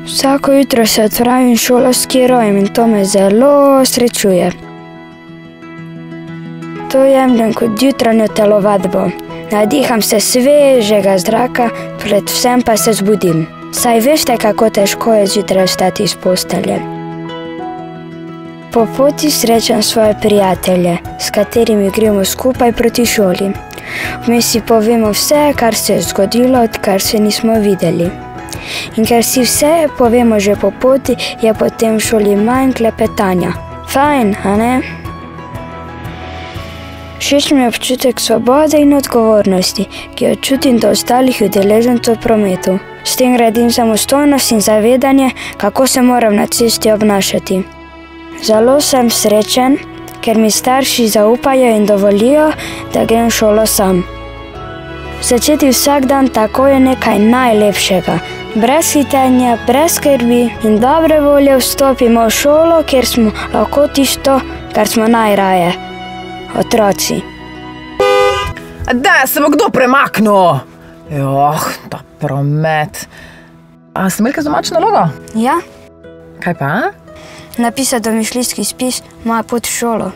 Vsako jutro se odpravim v šolo s skirojem in to me zelo srečuje. To jemljem kot jutranjo telovadbo. Nadiham se svežega zraka, predvsem pa se zbudim. Saj veste, kako težko je zjutraj vstati iz postelje. Po poti srečam svoje prijatelje, s katerimi gremo skupaj proti šoli. Vmes si povemo vse, kar se je zgodilo, odkar se nismo videli. In ker si vse povemo že po poti, je potem v šoli manj klepetanja. Fajn, a ne? Všeč mi je občutek svobode in odgovornosti, ki jo čutim do ostalih udeležencev v prometu. S tem gradim samostojnost in zavedanje, kako se moram na cesti obnašati. Zelo sem srečen, ker mi starši zaupajo in dovolijo, da grem v šolo sam. Začeti vsak dan tako je nekaj najlepšega. Brez hitenja, brez skrbi in dobre volje vstopimo v šolo, kjer smo lahko tisto, kar smo najraje. Otroci. Da, se bo kdo premaknil? Ta promet. A ste imeli kaj domačo nalogo? Ja, Kaj pa? napisati domišljijski spis Moja pot v šolo.